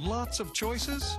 Lots of choices?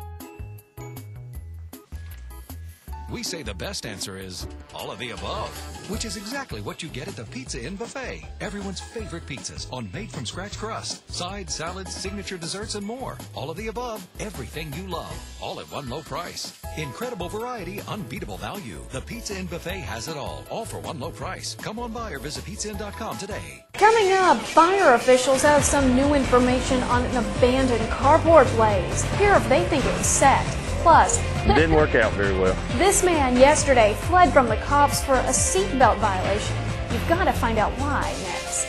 We say the best answer is all of the above, which is exactly what you get at the Pizza Inn Buffet. Everyone's favorite pizzas on made-from-scratch crust, sides, salads, signature desserts, and more. All of the above, everything you love, all at one low price. Incredible variety, unbeatable value. The Pizza Inn Buffet has it all for one low price. Come on by or visit pizzainn.com today. Coming up, fire officials have some new information on an abandoned carport blaze. Here if they think it was set. Plus, it didn't work out very well. This man yesterday fled from the cops for a seatbelt violation. You've got to find out why next.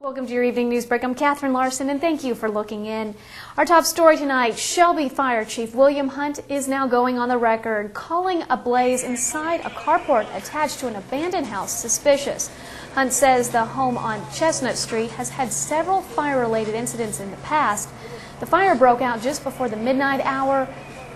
Welcome to your evening news break. I'm Catherine Larson, and thank you for looking in. Our top story tonight, Shelby Fire Chief William Hunt is now going on the record, calling a blaze inside a carport attached to an abandoned house suspicious. Hunt says the home on Chestnut Street has had several fire-related incidents in the past. The fire broke out just before the midnight hour.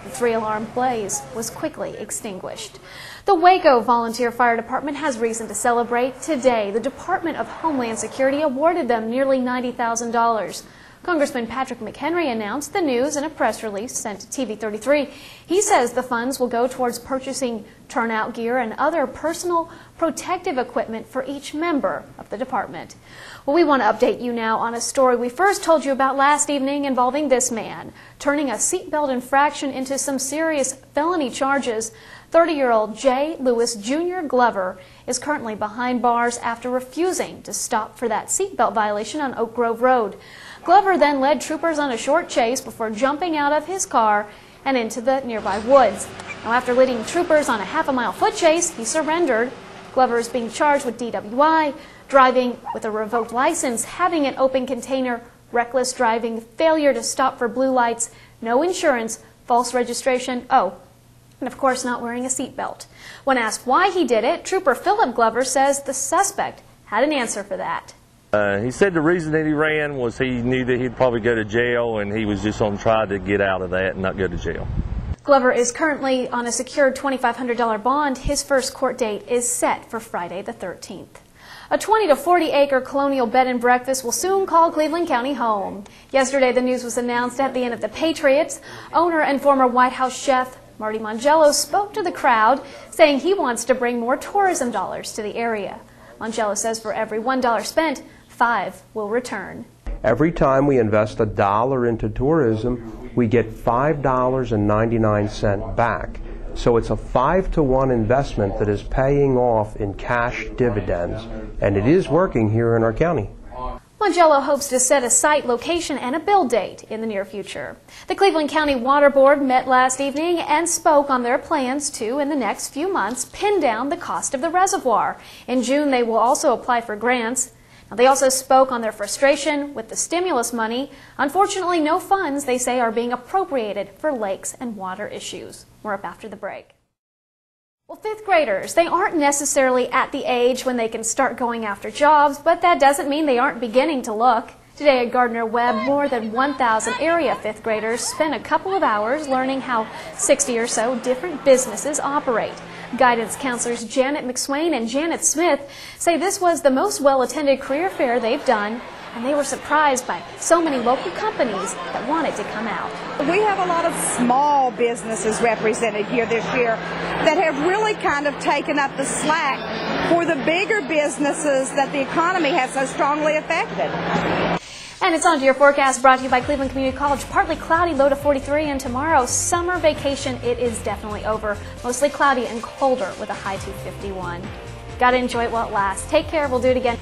The three-alarm blaze was quickly extinguished. The Waco Volunteer Fire Department has reason to celebrate. Today, the Department of Homeland Security awarded them nearly $90,000. Congressman Patrick McHenry announced the news in a press release sent to TV 33. He says the funds will go towards purchasing turnout gear and other personal protective equipment for each member of the department. Well, we want to update you now on a story we first told you about last evening involving this man, turning a seatbelt infraction into some serious felony charges. 30-year-old J. Lewis Jr. Glover is currently behind bars after refusing to stop for that seatbelt violation on Oak Grove Road. Glover then led troopers on a short chase before jumping out of his car and into the nearby woods. Now, after leading troopers on a half-a-mile foot chase, he surrendered. Glover is being charged with DWI, driving with a revoked license, having an open container, reckless driving, failure to stop for blue lights, no insurance, false registration, and of course not wearing a seatbelt. When asked why he did it, Trooper Philip Glover says the suspect had an answer for that. He said the reason that he ran was he knew that he'd probably go to jail, and he was just on try to get out of that and not go to jail. Glover is currently on a secured $2,500 bond. His first court date is set for Friday the 13th. A 20 to 40 acre colonial bed and breakfast will soon call Cleveland County home. Yesterday the news was announced at the Inn of the Patriots. Owner and former White House chef Marty Mongello spoke to the crowd, saying he wants to bring more tourism dollars to the area. Mongello says for every $1 spent, 5 will return. Every time we invest $1 into tourism, we get $5.99 back. So it's a 5-to-1 investment that is paying off in cash dividends, and it is working here in our county. Mongello hopes to set a site location and a build date in the near future. The Cleveland County Water Board met last evening and spoke on their plans to, in the next few months, pin down the cost of the reservoir. In June, they will also apply for grants. Now, they also spoke on their frustration with the stimulus money. Unfortunately, no funds, they say, are being appropriated for lakes and water issues. We're up after the break. Well, fifth graders, they aren't necessarily at the age when they can start going after jobs, but that doesn't mean they aren't beginning to look. Today at Gardner-Webb, more than 1,000 area fifth graders spent a couple of hours learning how 60 or so different businesses operate. Guidance counselors Janet McSwain and Janet Smith say this was the most well-attended career fair they've done, and they were surprised by so many local companies that wanted to come out. We have a lot of small businesses represented here this year that have really kind of taken up the slack for the bigger businesses that the economy has so strongly affected. And it's on to your forecast, brought to you by Cleveland Community College. Partly cloudy, low to 43, and tomorrow, summer vacation, it is definitely over. Mostly cloudy and colder with a high to 51. Got to enjoy it while it lasts. Take care. We'll do it again.